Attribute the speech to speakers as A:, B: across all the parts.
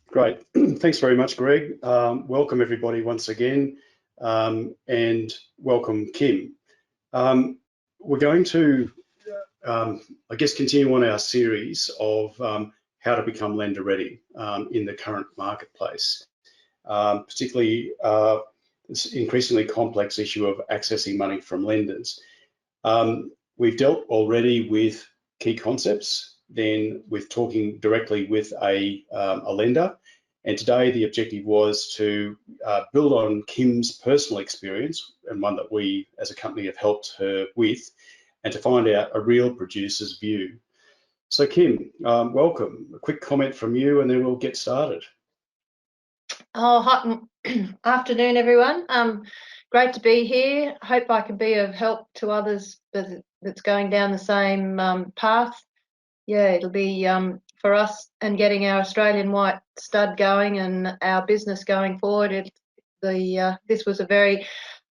A: Great. Thanks very much, Greg. Welcome everybody once again, and welcome Kym. We're going to, I guess, continue on our series of how to become lender ready in the current marketplace, particularly this increasingly complex issue of accessing money from lenders. We've dealt already with key concepts, then with talking directly with a lender. And today the objective was to build on Kym's personal experience, and one that we as a company have helped her with, and to find out a real producer's view. So Kym, welcome. A quick comment from you and then we'll get started.
B: Oh, hot afternoon, everyone. Great to be here. Hope I can be of help to others that's going down the same path. Yeah, it'll be for us and getting our Australian white stud going and our business going forward. This was a very,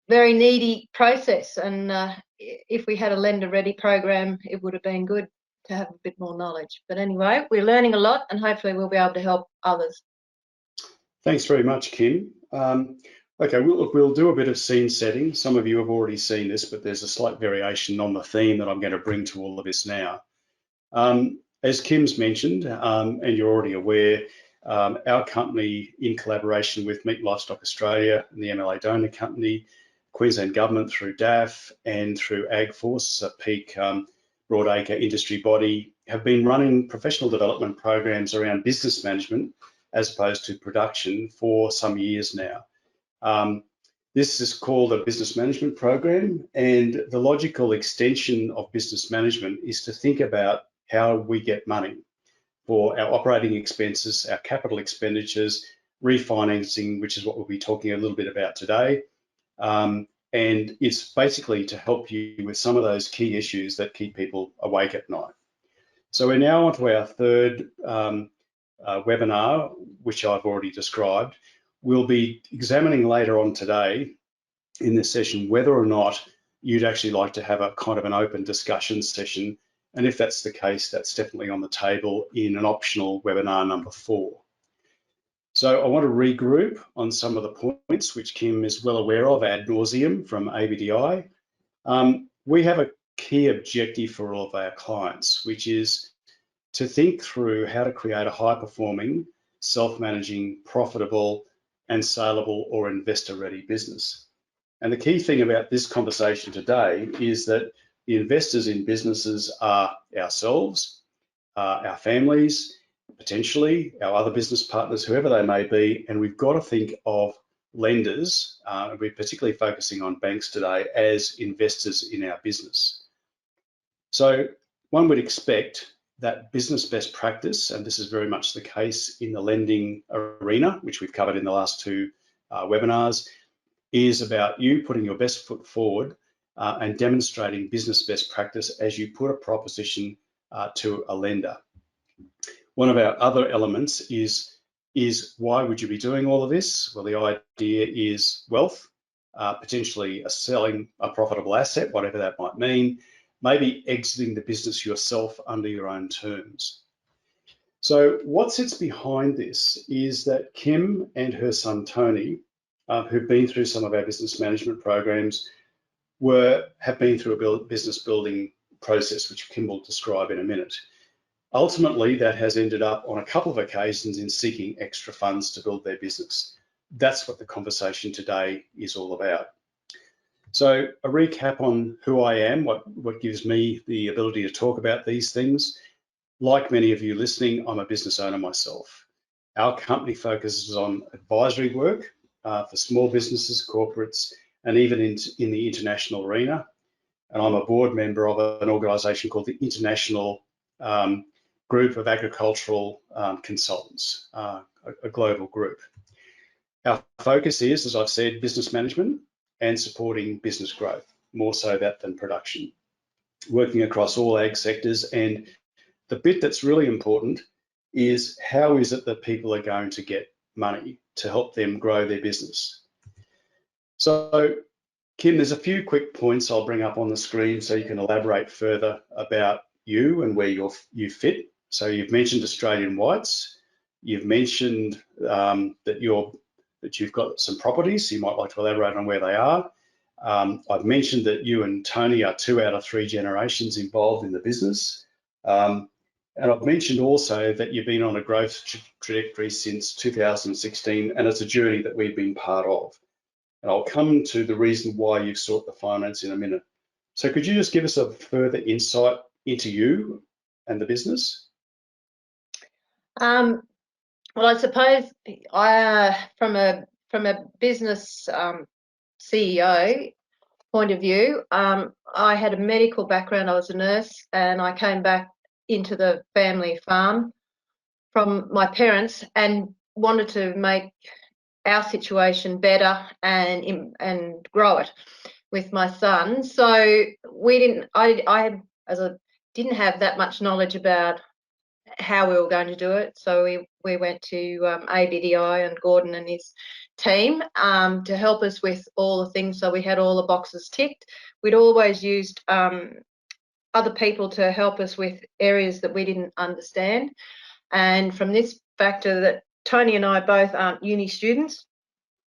B: very needy process, and if we had a lender ready program, it would have been good to have a bit more knowledge. But anyway, we're learning a lot, and hopefully we'll be able to help others.
A: Thanks very much, Kym. Okay, we'll do a bit of scene setting. Some of you have already seen this, but there's a slight variation on the theme that I'm going to bring to all of this now. As Kym's mentioned, and you're already aware, our company, in collaboration with Meat Livestock Australia and the MLA Donor Company, Queensland Government through DAF and through AgForce, a peak broadacre industry body, have been running professional development programs around business management as opposed to production for some years now. This is called a business management program, and the logical extension of business management is to think about how we get money for our operating expenses, our capital expenditures, refinancing, which is what we'll be talking a little bit about today. And it's basically to help you with some of those key issues that keep people awake at night. So we're now on to our third webinar, which I've already described. We'll be examining later on today in this session whether or not you'd actually like to have a kind of an open discussion session. And if that's the case, that's definitely on the table in an optional webinar number 4. So I want to regroup on some of the points which Kym is well aware of ad nauseum from ABDI. We have a key objective for all of our clients, which is to think through how to create a high-performing, self-managing, profitable, and saleable or investor-ready business. And the key thing about this conversation today is that the investors in businesses are ourselves, our families, potentially our other business partners, whoever they may be, and we've got to think of lenders, we're particularly focusing on banks today, as investors in our business. So one would expect that business best practice, and this is very much the case in the lending arena, which we've covered in the last 2 webinars, is about you putting your best foot forward and demonstrating business best practice as you put a proposition to a lender. One of our other elements is why would you be doing all of this? Well, the idea is wealth, potentially selling a profitable asset, whatever that might mean, maybe exiting the business yourself under your own terms. So what sits behind this is that Kym and her son Tony, who've been through some of our business management programs, have been through a business building process, which Kym will describe in a minute. Ultimately, that has ended up on a couple of occasions in seeking extra funds to build their business. That's what the conversation today is all about. So a recap on who I am, what gives me the ability to talk about these things. Like many of you listening, I'm a business owner myself. Our company focuses on advisory work for small businesses, corporates, and even in the international arena. And I'm a board member of an organisation called the International Group of Agricultural Consultants, a global group. Our focus is, as I've said, business management and supporting business growth, more so that than production, working across all ag sectors. And the bit that's really important is how is it that people are going to get money to help them grow their business. So, Kym, there's a few quick points I'll bring up on the screen so you can elaborate further about you and where you fit. So you've mentioned Australian whites. You've mentioned that you've got some properties. You might like to elaborate on where they are. I've mentioned that you and Tony are 2 out of 3 generations involved in the business. And I've mentioned also that you've been on a growth trajectory since 2016, and it's a journey that we've been part of. And I'll come to the reason why you've sought the finance in a minute. So could you just give us a further insight into you and the business?
B: Well, I suppose from a business CEO point of view, I had a medical background. I was a nurse, and I came back into the family farm from my parents and wanted to make our situation better and grow it with my son. So we didn't. I didn't have that much knowledge about how we were going to do it. So we went to ABDI and Gordon and his team to help us with all the things. So we had all the boxes ticked. We'd always used other people to help us with areas that we didn't understand. And from this factor that Tony and I both aren't uni students,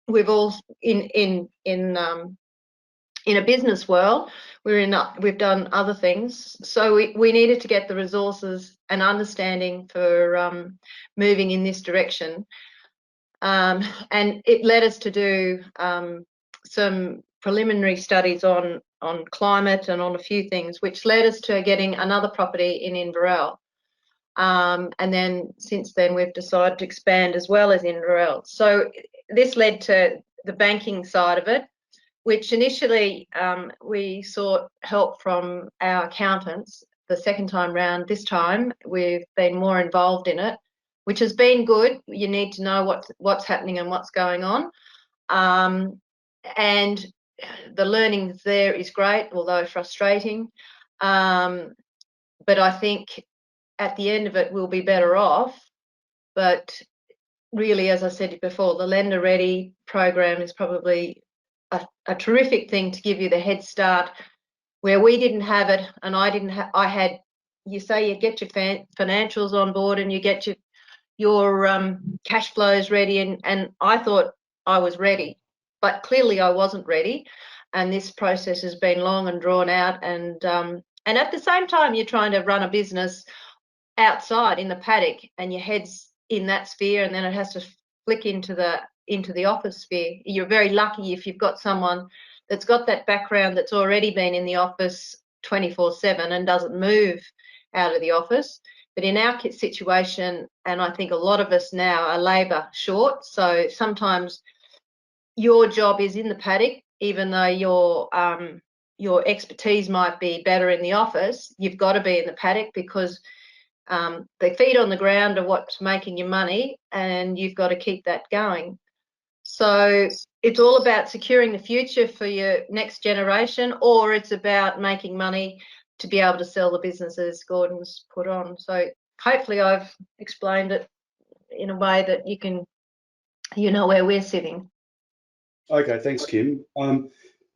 B: we've all in a business world, we've done other things. So we needed to get the resources and understanding for moving in this direction. And it led us to do some preliminary studies on climate and on a few things, which led us to getting another property in Inverell. And then since then, we've decided to expand as well as Inverell. So this led to the banking side of it, which initially we sought help from our accountants. The second time round, this time we've been more involved in it, which has been good. You need to know what's happening and what's going on. And the learning there is great, although frustrating. But I think at the end of it, we'll be better off. But really, as I said before, the Lender Ready program is probably a terrific thing to give you the head start where we didn't have it, and I had, you say you get your financials on board and you get your cash flows ready, and I thought I was ready, but clearly I wasn't ready, and this process has been long and drawn out, and at the same time you're trying to run a business outside in the paddock and your head's in that sphere, and then it has to flick into the office sphere. You're very lucky if you've got someone that's got that background, that's already been in the office 24/7 and doesn't move out of the office. But in our situation, and I think a lot of us now are labour short, so sometimes your job is in the paddock, even though your expertise might be better in the office. You've got to be in the paddock because the feet on the ground are what's making you money, and you've got to keep that going. So it's all about securing the future for your next generation, or it's about making money to be able to sell the businesses Gordon's put on. So hopefully I've explained it in a way that you know where we're sitting.
A: Okay, thanks, Kym.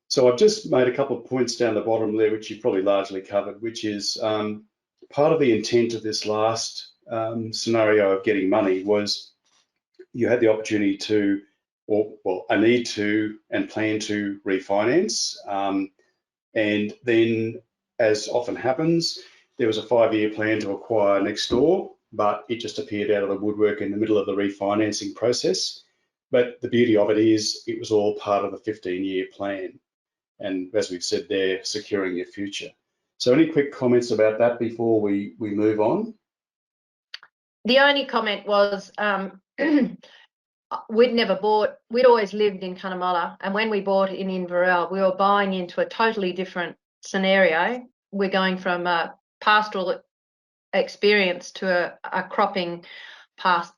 A: So I've just made a couple of points down the bottom there, which you've probably largely covered, which is part of the intent of this last scenario of getting money was you had the opportunity to, or well, a need to and plan to refinance. And then, as often happens, there was a 5-year plan to acquire next door, but it just appeared out of the woodwork in the middle of the refinancing process. But the beauty of it is it was all part of the 15-year plan. And as we've said there, securing your future. So any quick comments about that before we move on?
B: The only comment was we'd never bought, we'd always lived in Cunnamulla, and when we bought in Inverell, we were buying into a totally different scenario. We're going from a pastoral experience to a cropping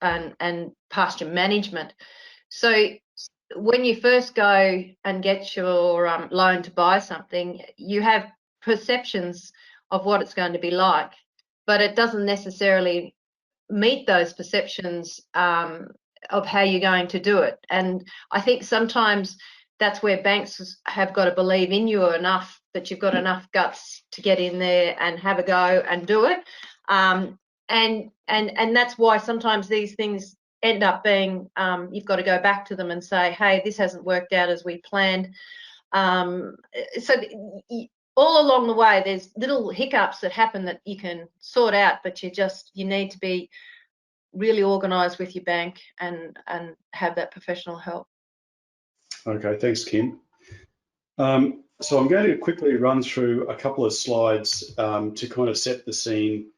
B: and pasture management. So when you first go and get your loan to buy something, you have perceptions of what it's going to be like, but it doesn't necessarily meet those perceptions of how you're going to do it. And I think sometimes that's where banks have got to believe in you enough that you've got enough guts to get in there and have a go and do it. and that's why sometimes these things end up being, you've got to go back to them and say, hey, this hasn't worked out as we planned. So all along the way, there's little hiccups that happen that you can sort out, but you need to be really organised with your bank and have that professional help.
A: Okay, thanks, Kym. So I'm going to quickly run through a couple of slides to kind of set the scene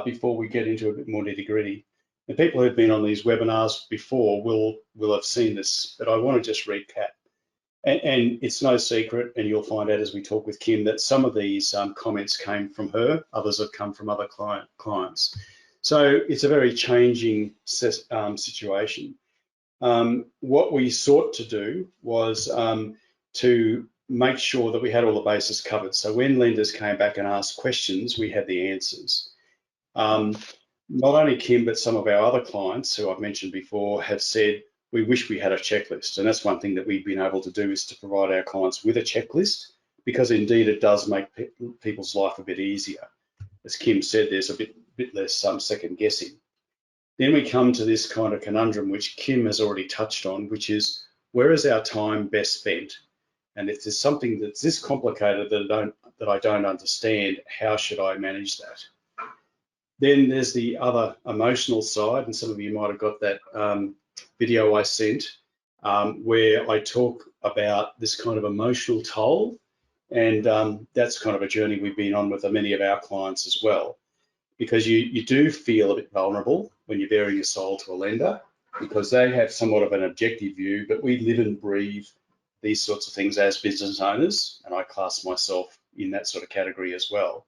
A: before we get into a bit more nitty-gritty. The people who've been on these webinars before will have seen this, but I want to just recap. And it's no secret, and you'll find out as we talk with Kym, that some of these comments came from her, others have come from other clients. So it's a very changing situation. What we sought to do was to make sure that we had all the bases covered. So when lenders came back and asked questions, we had the answers. Not only Kym, but some of our other clients who I've mentioned before have said, we wish we had a checklist. And that's one thing that we've been able to do, is to provide our clients with a checklist, because indeed it does make people's life a bit easier. As Kym said, there's a bit less second guessing. Then we come to this kind of conundrum, which Kym has already touched on, which is, where is our time best spent? And if there's something that's this complicated that I don't understand, how should I manage that? Then there's the other emotional side, and some of you might have got that video I sent where I talk about this kind of emotional toll, and that's kind of a journey we've been on with many of our clients as well, because you do feel a bit vulnerable when you're bearing your soul to a lender, because they have somewhat of an objective view, but we live and breathe these sorts of things as business owners, and I class myself in that sort of category as well.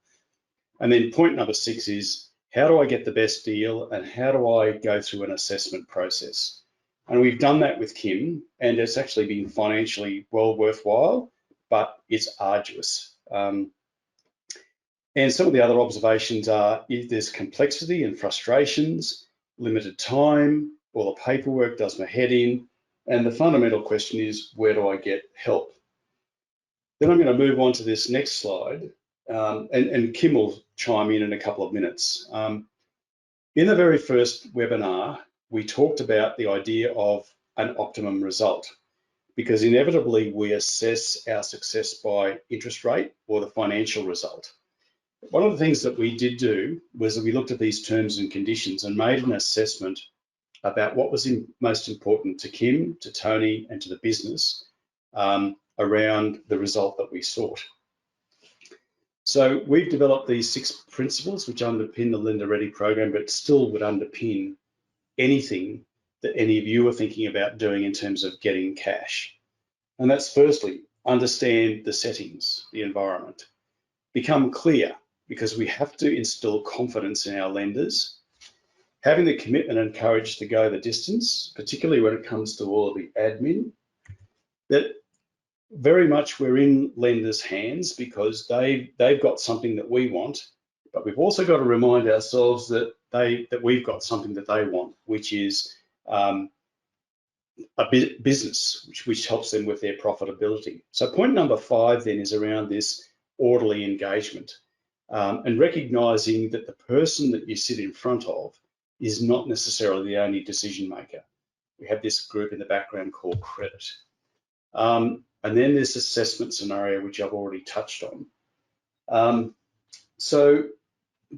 A: And then point number 6 is, how do I get the best deal, and how do I go through an assessment process? And we've done that with Kym, and it's actually been financially well worthwhile, but it's arduous. And some of the other observations are, if there's complexity and frustrations, limited time, all the paperwork does my head in, and the fundamental question is, where do I get help? Then I'm going to move on to this next slide, and Kym will chime in a couple of minutes. In the very first webinar, we talked about the idea of an optimum result, because inevitably we assess our success by interest rate or the financial result. One of the things that we did do was that we looked at these terms and conditions and made an assessment about what was most important to Kym, to Tony, and to the business around the result that we sought. So we've developed these 6 principles which underpin the Lender Ready program, but still would underpin anything that any of you are thinking about doing in terms of getting cash. And that's, firstly, understand the settings, the environment. Become clear, because we have to instill confidence in our lenders. Having the commitment and courage to go the distance, particularly when it comes to all of the admin, that very much we're in lenders' hands, because they've got something that we want, but we've also got to remind ourselves that we've got something that they want, which is a business, which helps them with their profitability. So point number 5 then is around this orderly engagement, and recognizing that the person that you sit in front of is not necessarily the only decision maker. We have this group in the background called credit. And then this assessment scenario, which I've already touched on. So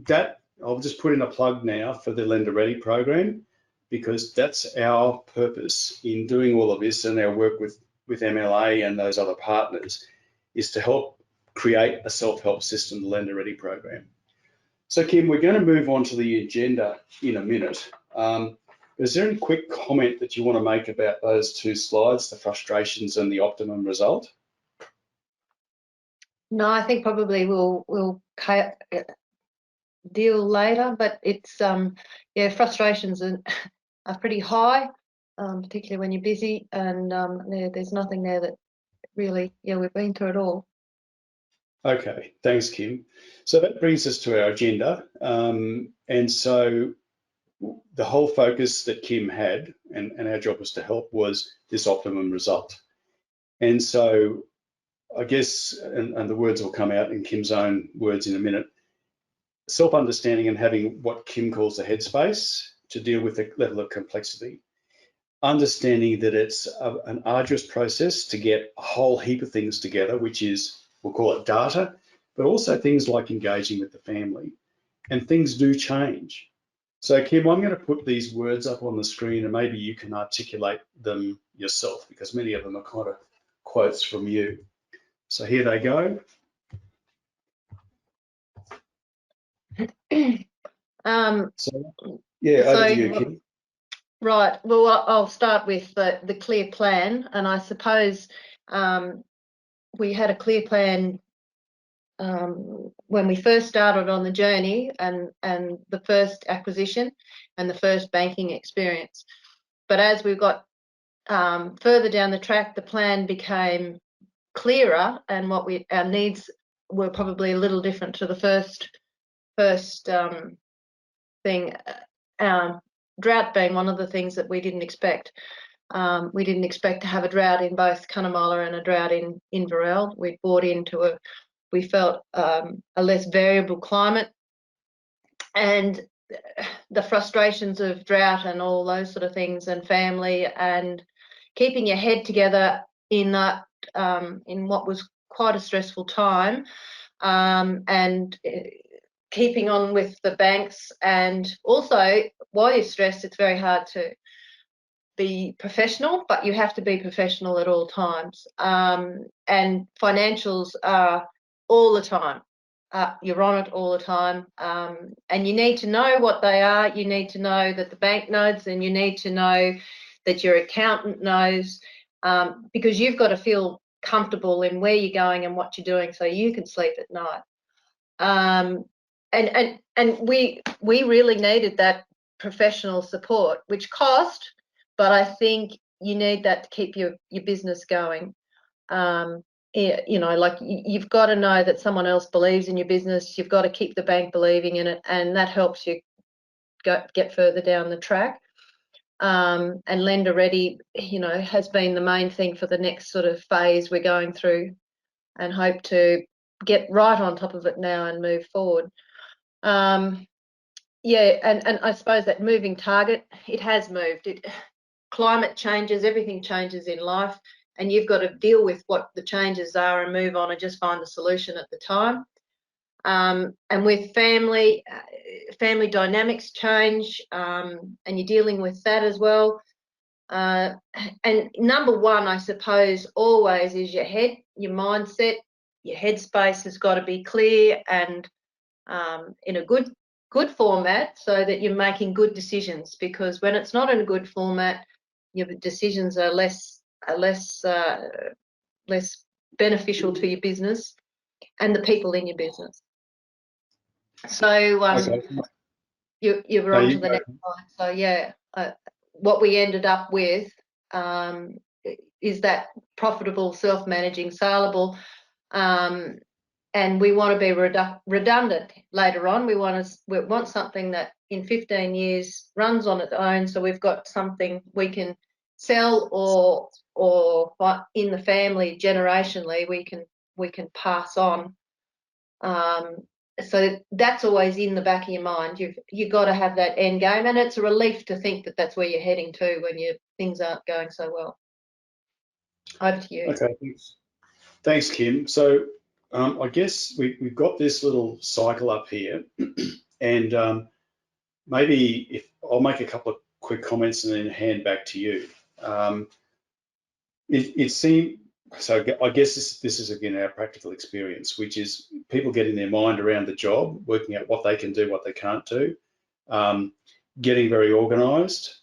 A: that, I'll just put in a plug now for the Lender Ready program, because that's our purpose in doing all of this, and our work with MLA and those other partners is to help create a self-help system, the Lender Ready program. So Kym, we're going to move on to the agenda in a minute. Is there any quick comment that you want to make about those 2 slides, the frustrations and the optimum result?
B: No, I think probably we'll deal later, but it's yeah, frustrations are pretty high, particularly when you're busy, and there's nothing there that really, we've been through it all.
A: Okay, thanks, Kym. So that brings us to our agenda, and so the whole focus that Kym had, and our job was to help, was this optimum result. And so I guess, and the words will come out in Kym's own words in a minute, self-understanding and having what Kym calls the headspace to deal with the level of complexity. Understanding that it's an arduous process to get a whole heap of things together, which is, we'll call it data, but also things like engaging with the family. And things do change. So Kym, I'm going to put these words up on the screen and maybe you can articulate them yourself, because many of them are kind of quotes from you. So here they go. So, yeah, over to you, Kym.
B: Right. Well, I'll start with the clear plan, and I suppose we had a clear plan when we first started on the journey and the first acquisition and the first banking experience. But as we got further down the track, the plan became clearer, and our needs were probably a little different to the first thing. Drought being one of the things that we didn't expect. We didn't expect to have a drought in both Cunnamulla and a drought in Inverell. We bought into we felt a less variable climate, and the frustrations of drought and all those sort of things, and family, and keeping your head together in that in what was quite a stressful time, and keeping on with the banks. And also, while you're stressed, it's very hard to be professional, but you have to be professional at all times. And financials are all the time. You're on it all the time, and you need to know what they are. You need to know that the bank knows, and you need to know that your accountant knows, because you've got to feel comfortable in where you're going and what you're doing, so you can sleep at night. And we really needed that professional support, which cost, but I think you need that to keep your business going. You know, like you've got to know that someone else believes in your business. You've got to keep the bank believing in it, and that helps you get further down the track. And lender ready, you know, has been the main thing for the next sort of phase we're going through, and hope to get right on top of it now and move forward. Yeah, and I suppose that moving target, it has moved. Climate changes, everything changes in life, and you've got to deal with what the changes are and move on and just find the solution at the time. And with family dynamics change, and you're dealing with that as well. And number one, I suppose, always is your head, your mindset. Your headspace has got to be clear and in a good format, so that you're making good decisions. Because when it's not in a good format, your decisions are less beneficial to your business and the people in your business. So
A: Okay.
B: you're on to the next slide. So yeah, what we ended up with is that profitable, self-managing, saleable, and we want to be redundant later on. We want something that in 15 years runs on its own, so we've got something we can sell, or in the family generationally we can pass on. So that's always in the back of your mind. You've got to have that end game, and it's a relief to think that that's where you're heading to when things aren't going so well. Over to you.
A: Okay, thanks, Kym. So I guess we've got this little cycle up here, and maybe if I'll make a couple of quick comments and then hand back to you. It seemed, so I guess this is again our practical experience, which is people getting their mind around the job, working out what they can do, what they can't do, getting very organised,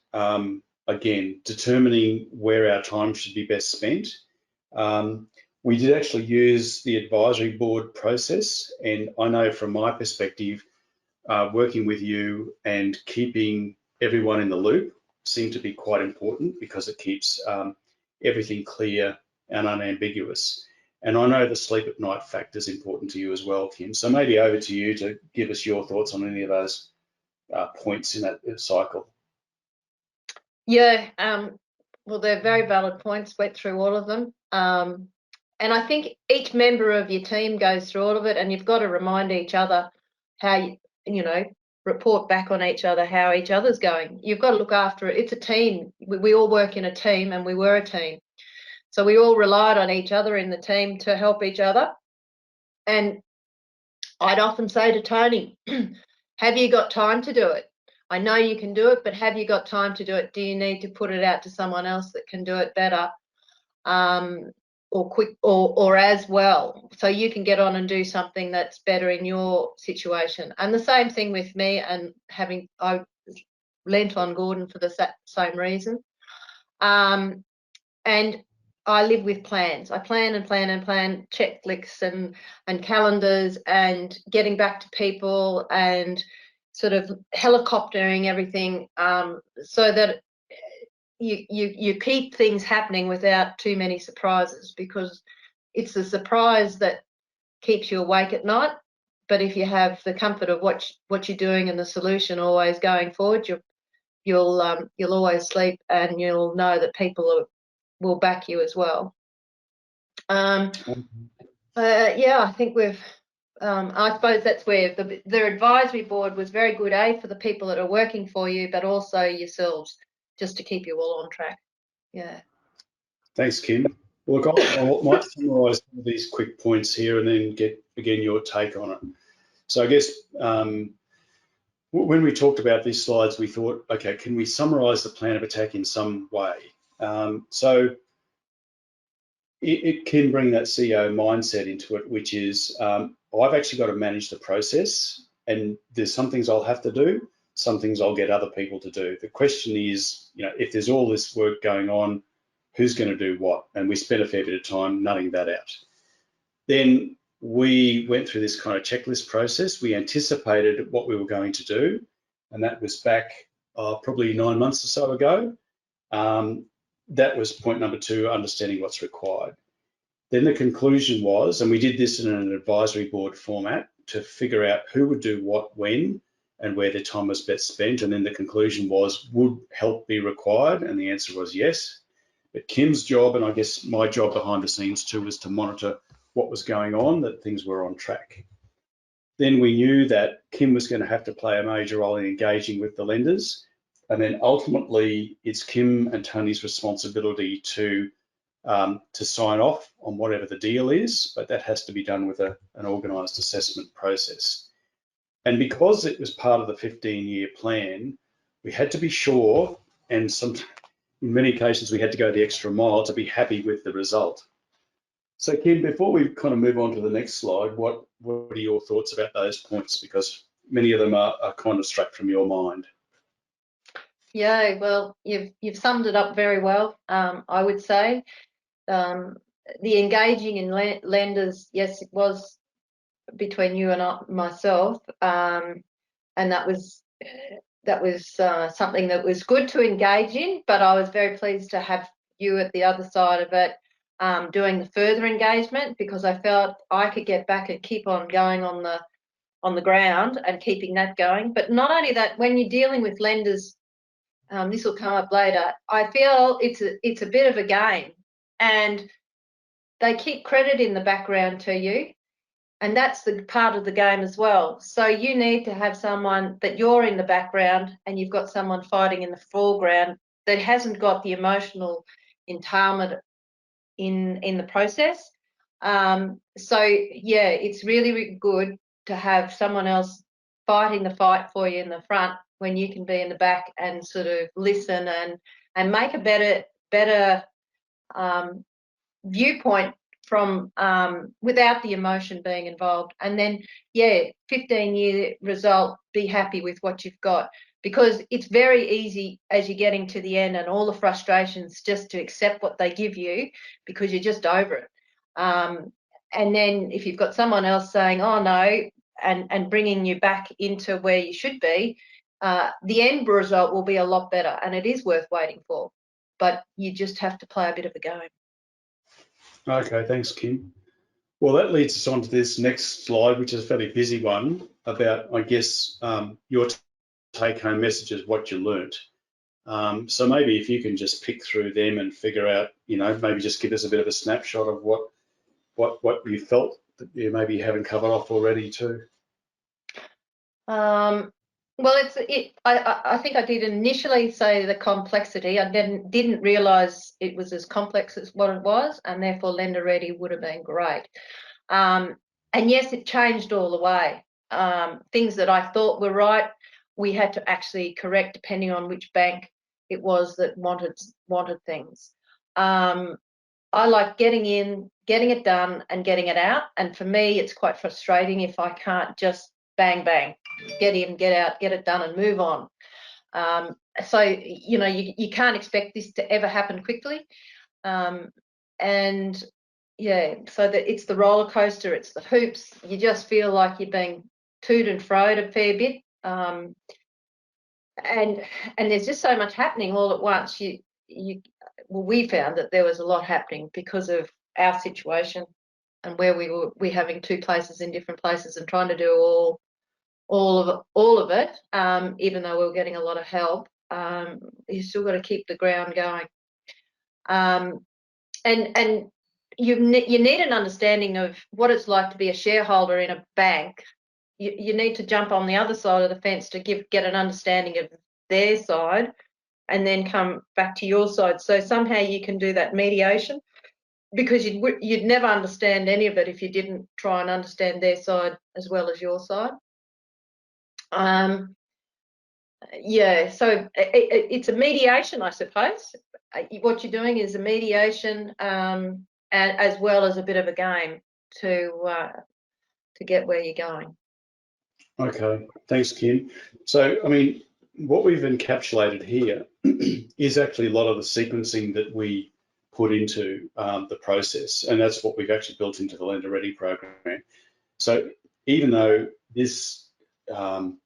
A: again, determining where our time should be best spent. We did actually use the advisory board process, and I know from my perspective, working with you and keeping everyone in the loop seemed to be quite important, because it keeps everything clear and unambiguous. And I know the sleep at night factor is important to you as well, Kym. So maybe over to you to give us your thoughts on any of those points in that cycle.
B: Yeah, well, they're very valid points. Went through all of them. And I think each member of your team goes through all of it, and you've got to remind each other report back on each other how each other's going. You've got to look after it. It's a team. We all work in a team, and we were a team. So we all relied on each other in the team to help each other. And I'd often say to Tony, have you got time to do it? I know you can do it, but have you got time to do it? Do you need to put it out to someone else that can do it better, or quick, or as well, so you can get on and do something that's better in your situation? And the same thing with me, and I lent on Gordon for the same reason. And I live with plans. I plan and plan and plan, checklists and calendars, and getting back to people, and sort of helicoptering everything, so that you keep things happening without too many surprises, because it's the surprise that keeps you awake at night. But if you have the comfort of what you're doing and the solution always going forward, you'll always sleep, and you'll know that people will back you as well. Yeah, I think we've. I suppose that's where the advisory board was very good, for the people that are working for you, but also yourselves, just to keep you all on track. Yeah.
A: Thanks, Kym. Look, I might summarise some of these quick points here and then get, again, your take on it. So I guess when we talked about these slides, we thought, okay, can we summarise the plan of attack in some way? So it can bring that CEO mindset into it, which is, I've actually got to manage the process, and there's some things I'll have to do, some things I'll get other people to do. The question is, if there's all this work going on, who's going to do what? And we spent a fair bit of time nutting that out. Then we went through this kind of checklist process. We anticipated what we were going to do, and that was back probably 9 months or so ago. That was point number 2, understanding what's required. Then the conclusion was, and we did this in an advisory board format, to figure out who would do what, when, and where their time was best spent. And then the conclusion was, would help be required? And the answer was yes. But Kym's job, and I guess my job behind the scenes too, was to monitor what was going on, that things were on track. Then we knew that Kym was going to have to play a major role in engaging with the lenders. And then ultimately, it's Kym and Tony's responsibility to sign off on whatever the deal is, but that has to be done with an organised assessment process. And because it was part of the 15-year plan, we had to be sure, and in many cases we had to go the extra mile to be happy with the result. So Kym, before we kind of move on to the next slide, what are your thoughts about those points? Because many of them are kind of struck from your mind.
B: Yeah, well, you've summed it up very well. I would say the engaging in lenders, yes, it was between you and myself, and that was something that was good to engage in. But I was very pleased to have you at the other side of it, doing the further engagement, because I felt I could get back and keep on going on the ground and keeping that going. But not only that, when you're dealing with lenders, this will come up later, I feel it's a bit of a game, and they keep credit in the background to you, and that's the part of the game as well. So you need to have someone that you're in the background, and you've got someone fighting in the foreground that hasn't got the emotional entailment in the process. So yeah, it's really, really good to have someone else fighting the fight for you in the front, when you can be in the back and sort of listen and make a better viewpoint from without the emotion being involved. And then, yeah, 15-year result, be happy with what you've got, because it's very easy as you're getting to the end and all the frustrations just to accept what they give you, because you're just over it. And then if you've got someone else saying, oh no, and bringing you back into where you should be, the end result will be a lot better, and it is worth waiting for. But you just have to play a bit of a game.
A: Okay, thanks, Kym. Well, that leads us on to this next slide, which is a fairly busy one, about, I guess, your take-home messages, what you learnt. So maybe if you can just pick through them and figure out, maybe just give us a bit of a snapshot of what you felt that you maybe haven't covered off already too.
B: Well, I think I did initially say the complexity. I didn't realise it was as complex as what it was, and therefore lender ready would have been great. And yes, it changed all the way. Things that I thought were right, we had to actually correct depending on which bank it was that wanted things. I like getting in, getting it done, and getting it out. And for me, it's quite frustrating if I can't just bang, bang, get in, get out, get it done, and move on. So, you know, you can't expect this to ever happen quickly. And yeah, so that it's the roller coaster, it's the hoops. You just feel like you're being toed and froed a fair bit. And there's just so much happening all at once. Well, we found that there was a lot happening because of our situation and where we're having two places in different places and trying to do all of it. Even though we were getting a lot of help, you still got to keep the ground going. And you need an understanding of what it's like to be a shareholder in a bank. You need to jump on the other side of the fence to get an understanding of their side and then come back to your side. So somehow you can do that mediation, because you'd never understand any of it if you didn't try and understand their side as well as your side. Yeah, so it's a mediation, I suppose. What you're doing is a mediation, and as well as a bit of a game to get where you're going.
A: Okay, thanks, Kym. So, I mean, what we've encapsulated here is actually a lot of the sequencing that we put into the process, and that's what we've actually built into the Lender Ready program. So, even though this, the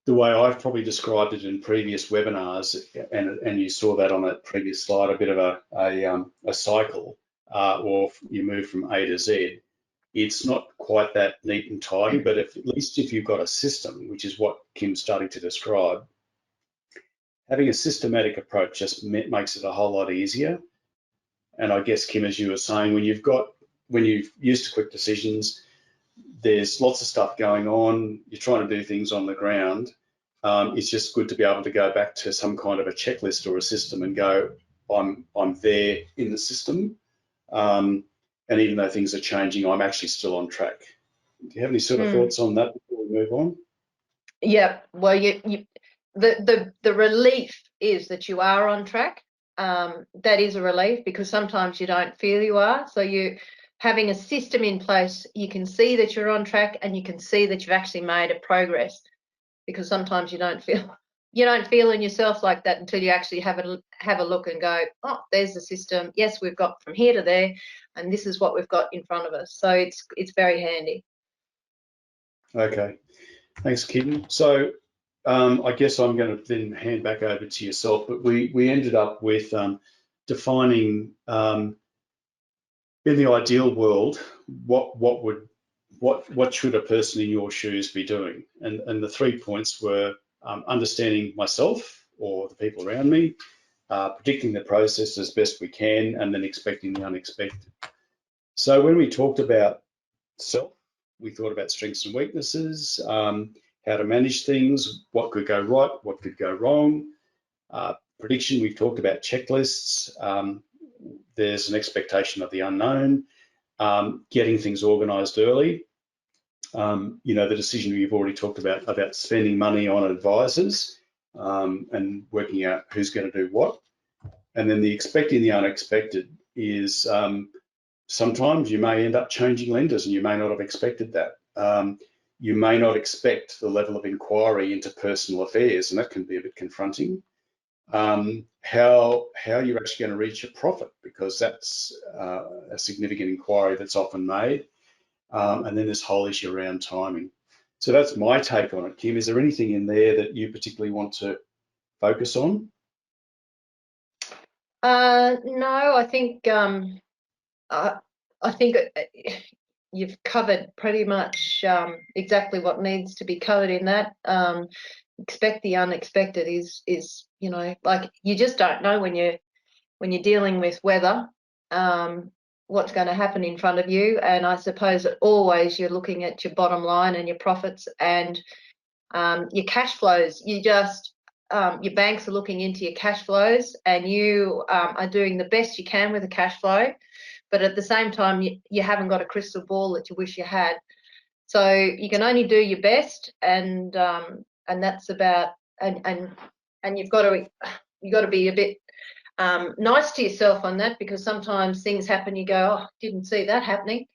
A: way I've probably described it in previous webinars, and you saw that on that previous slide, a bit of a cycle, or you move from A to Z. It's not quite that neat and tidy, but at least if you've got a system, which is what Kym's starting to describe, having a systematic approach just makes it a whole lot easier. And I guess, Kym, as you were saying, when you've used to quick decisions, there's lots of stuff going on, you're trying to do things on the ground, it's just good to be able to go back to some kind of a checklist or a system and go, I'm there in the system. And even though things are changing, I'm actually still on track. Do you have any sort of thoughts on that before we move on?
B: Yeah, well, the relief is that you are on track. That is a relief, because sometimes you don't feel you are. So you having a system in place, you can see that you're on track, and you can see that you've actually made a progress, because sometimes you don't feel in yourself like that until you actually have a look and go, oh, there's the system. Yes, we've got from here to there, and this is what we've got in front of us. So it's very handy.
A: Okay, thanks, Kym. So I guess I'm going to then hand back over to yourself, but we ended up with defining in the ideal world what should a person in your shoes be doing, and the 3 points were understanding myself or the people around me, predicting the process as best we can, and then expecting the unexpected. So when we talked about self, we thought about strengths and weaknesses, how to manage things, what could go right, what could go wrong. Prediction, we've talked about checklists. There's an expectation of the unknown, getting things organised early. You know, the decision we've already talked about spending money on advisors and working out who's going to do what. And then the expecting the unexpected is sometimes you may end up changing lenders and you may not have expected that. You may not expect the level of inquiry into personal affairs, and that can be a bit confronting. How you're actually going to reach a profit, because that's a significant inquiry that's often made. And then this whole issue around timing. So that's my take on it. Kym, is there anything in there that you particularly want to focus on?
B: No, I think you've covered pretty much exactly what needs to be covered in that. Expect the unexpected is you know, like, you just don't know when you're dealing with weather what's going to happen in front of you. And I suppose that always you're looking at your bottom line and your profits, and Your cash flows, your banks are looking into your cash flows, and you are doing the best you can with the cash flow, but at the same time, you haven't got a crystal ball that you wish you had. So you can only do your best, and that's about, and you've got to be a bit nice to yourself on that, because sometimes things happen, you go, oh, didn't see that happening.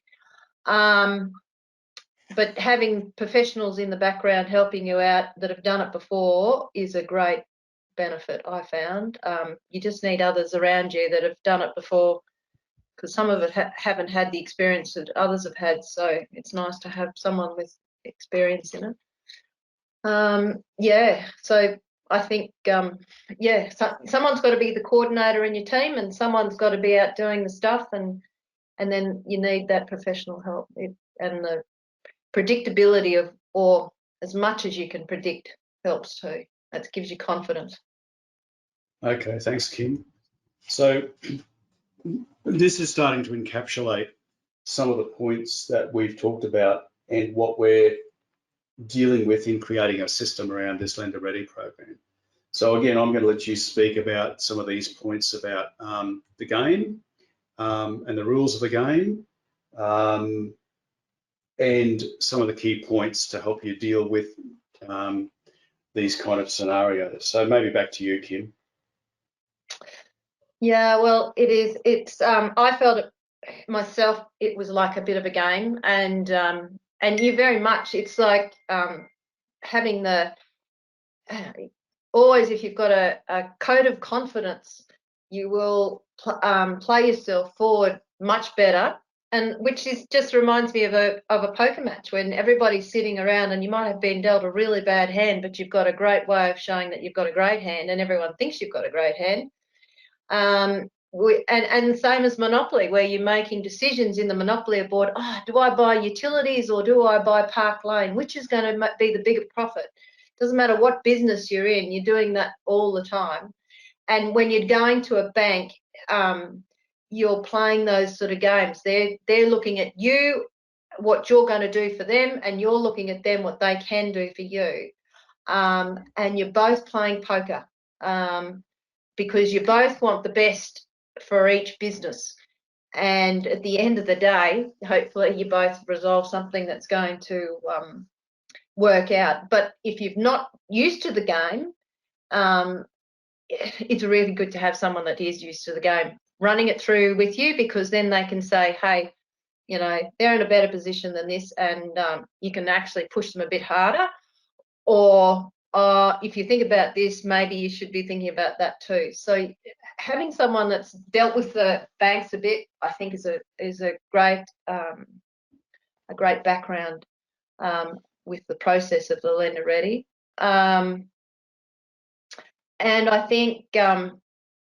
B: But having professionals in the background helping you out that have done it before is a great benefit, I found. You just need others around you that have done it before, because some of it haven't had the experience that others have had, so it's nice to have someone with experience in it. Yeah, so I think, yeah, someone's got to be the coordinator in your team, and someone's got to be out doing the stuff, and then you need that professional help, and the predictability of, or as much as you can predict, helps too. That gives you confidence.
A: Okay, thanks, Kym. So this is starting to encapsulate some of the points that we've talked about and what we're dealing with in creating a system around this Lender Ready program. So again, I'm going to let you speak about some of these points about the game and the rules of the game, and some of the key points to help you deal with these kind of scenarios. So maybe back to you, Kym.
B: Yeah, well, I felt it myself, it was like a bit of a game, and you very much, it's like having always, if you've got a code of confidence, you will play yourself forward much better, and which just reminds me of a poker match when everybody's sitting around and you might have been dealt a really bad hand, but you've got a great way of showing that you've got a great hand, and everyone thinks you've got a great hand. And same as Monopoly, where you're making decisions in the Monopoly board. Oh, do I buy utilities or do I buy Park Lane? Which is going to be the bigger profit? Doesn't matter what business you're in, you're doing that all the time. And when you're going to a bank, you're playing those sort of games. They're looking at you, what you're going to do for them, and you're looking at them, what they can do for you. And you're both playing poker. Because you both want the best for each business. And at the end of the day, hopefully you both resolve something that's going to work out. But if you're not used to the game, it's really good to have someone that is used to the game running it through with you, because then they can say, hey, you know, they're in a better position than this, and you can actually push them a bit harder. Or if you think about this, maybe you should be thinking about that too. So having someone that's dealt with the banks a bit, I think, is a great background with the process of the Lender Ready. And I think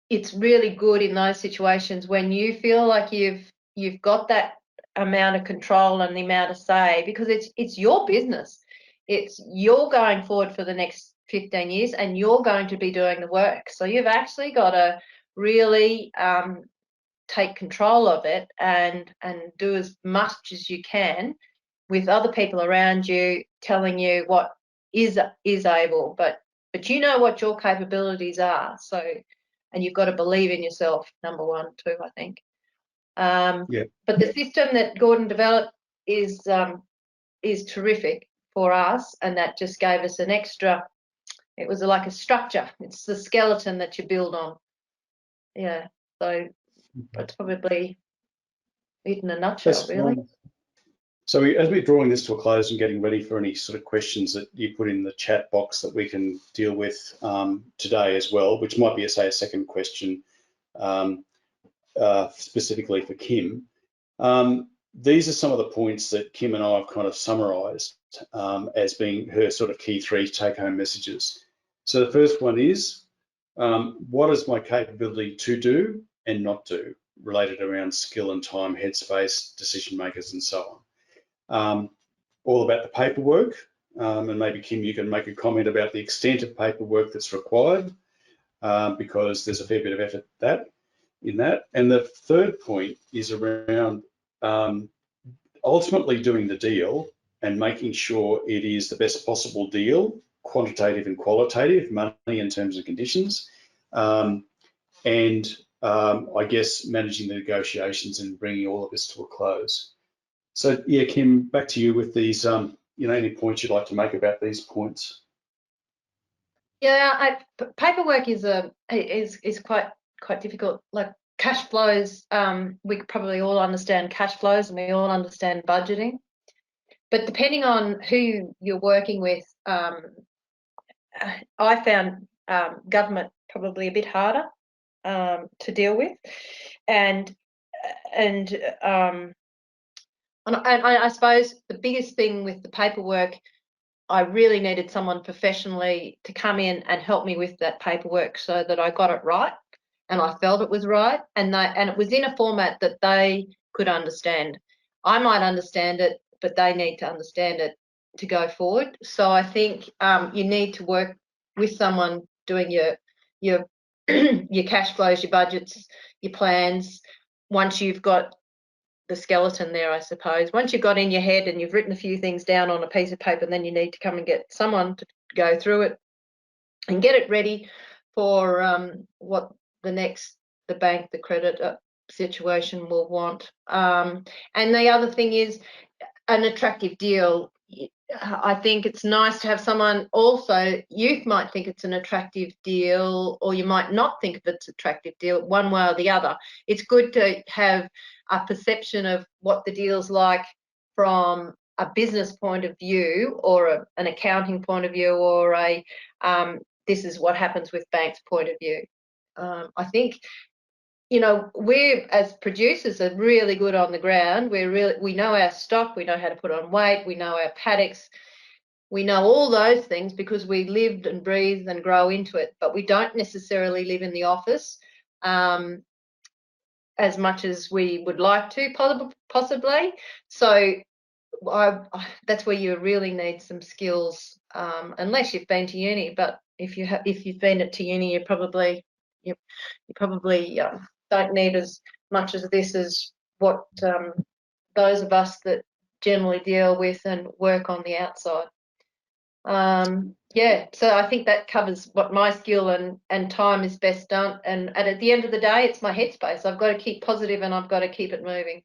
B: it's really good in those situations when you feel like you've got that amount of control and the amount of say, because it's your business. You're going forward for the next 15 years and you're going to be doing the work. So you've actually got to really take control of it and do as much as you can with other people around you telling you what is able, but you know what your capabilities are. So, and you've got to believe in yourself, number one too, I think.
A: Yeah.
B: But the system that Gordon developed is terrific for us, and that just gave us an extra, it was like a structure. It's the skeleton that you build on. Yeah, so that's probably it in a nutshell, really.
A: So as we're drawing this to a close and getting ready for any sort of questions that you put in the chat box that we can deal with today as well, which might be, say, a second question specifically for Kym. These are some of the points that Kym and I have kind of summarised as being her sort of key 3 take-home messages. So the first one is, what is my capability to do and not do, related around skill and time, headspace, decision makers, and so on. All about the paperwork, and maybe Kym, you can make a comment about the extent of paperwork that's required, because there's a fair bit of effort in that. And the third point is around ultimately doing the deal and making sure it is the best possible deal, quantitative and qualitative, money and terms and conditions, and I guess managing the negotiations and bringing all of this to a close. So yeah, Kym, back to you with these, any points you'd like to make about these points.
B: Yeah, paperwork is quite difficult. Like cash flows, we probably all understand cash flows and we all understand budgeting. But depending on who you're working with, I found government probably a bit harder to deal with, and I suppose the biggest thing with the paperwork, I really needed someone professionally to come in and help me with that paperwork so that I got it right and I felt it was right, and it was in a format that they could understand. I might understand it, but they need to understand it to go forward. So I think you need to work with someone doing your your cash flows, your budgets, your plans. Once you've got the skeleton there, I suppose. Once you've got in your head and you've written a few things down on a piece of paper, then you need to come and get someone to go through it and get it ready for what the bank, the credit situation will want. And the other thing is an attractive deal. I think it's nice to have someone also, you might think it's an attractive deal or you might not think of it's an attractive deal, one way or the other. It's good to have a perception of what the deal's like from a business point of view or an accounting point of view or a this is what happens with banks point of view. I think, we as producers are really good on the ground. We know our stock, we know how to put on weight, we know our paddocks, we know all those things because we lived and breathed and grow into it, but we don't necessarily live in the office as much as we would like to, possibly. So that's where you really need some skills, unless you've been to uni. But if you've been to uni, you probably don't need as much as this as what those of us that generally deal with and work on the outside. Yeah, so I think that covers what my skill and time is best done. And at the end of the day, it's my headspace. I've got to keep positive and I've got to keep it moving.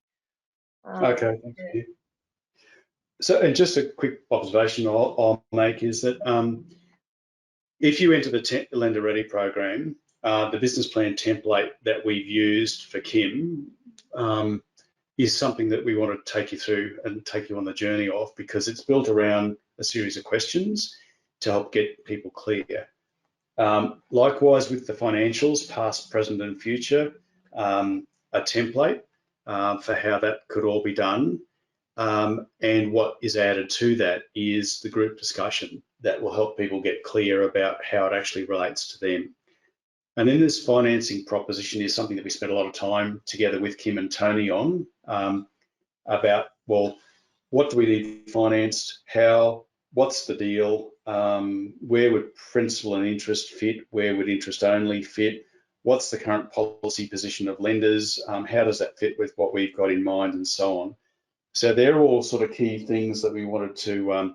A: Okay, thank you. So, and just a quick observation I'll make is that if you enter the Lender Ready program, the business plan template that we've used for Kym is something that we want to take you through and take you on the journey of, because it's built around a series of questions to help get people clear. Likewise with the financials, past, present and future, a template for how that could all be done. And what is added to that is the group discussion that will help people get clear about how it actually relates to them. And then this financing proposition is something that we spent a lot of time together with Kym and Tony on, about, well, what do we need financed? How? What's the deal? Where would principal and interest fit? Where would interest only fit? What's the current policy position of lenders? How does that fit with what we've got in mind, and so on? So they're all sort of key things that we wanted to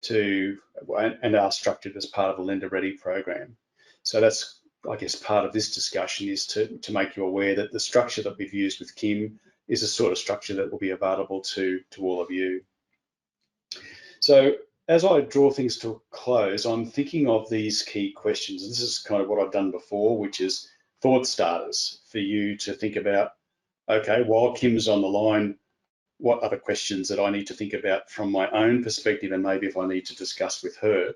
A: and are structured as part of the Lender Ready program. So that's, I guess, part of this discussion is to make you aware that the structure that we've used with Kym is a sort of structure that will be available to all of you. So as I draw things to a close, I'm thinking of these key questions. This is kind of what I've done before, which is thought starters for you to think about. Okay, while Kym's on the line, what other questions that I need to think about from my own perspective, and maybe if I need to discuss with her,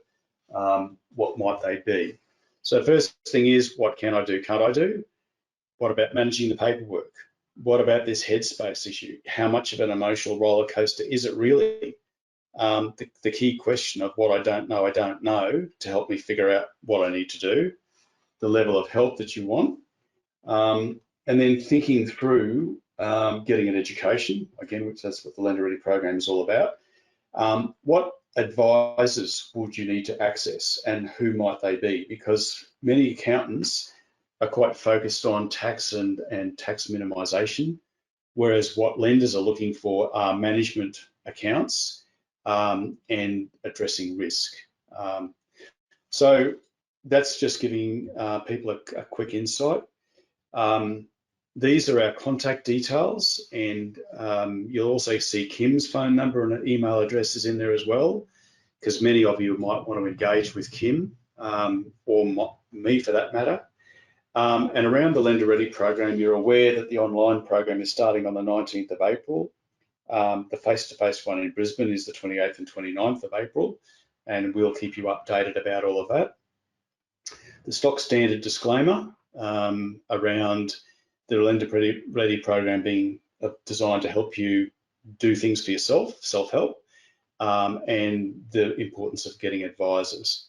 A: what might they be? So first thing is, what can I do, can't I do? What about managing the paperwork? What about this headspace issue? How much of an emotional roller coaster is it really? The key question of what I don't know, to help me figure out what I need to do, the level of help that you want, and then thinking through getting an education, again, which that's what the Lender Ready program is all about. What advisors would you need to access and who might they be? Because many accountants are quite focused on tax and tax minimisation, whereas what lenders are looking for are management accounts and addressing risk. So that's just giving people a quick insight. These are our contact details, and you'll also see Kym's phone number and email addresses in there as well, because many of you might want to engage with Kym, or me for that matter. And around the Lender Ready program, you're aware that the online program is starting on the 19th of April. The face-to-face one in Brisbane is the 28th and 29th of April, and we'll keep you updated about all of that. The stock standard disclaimer around the Lender Ready program being designed to help you do things for yourself, self-help, and the importance of getting advisors.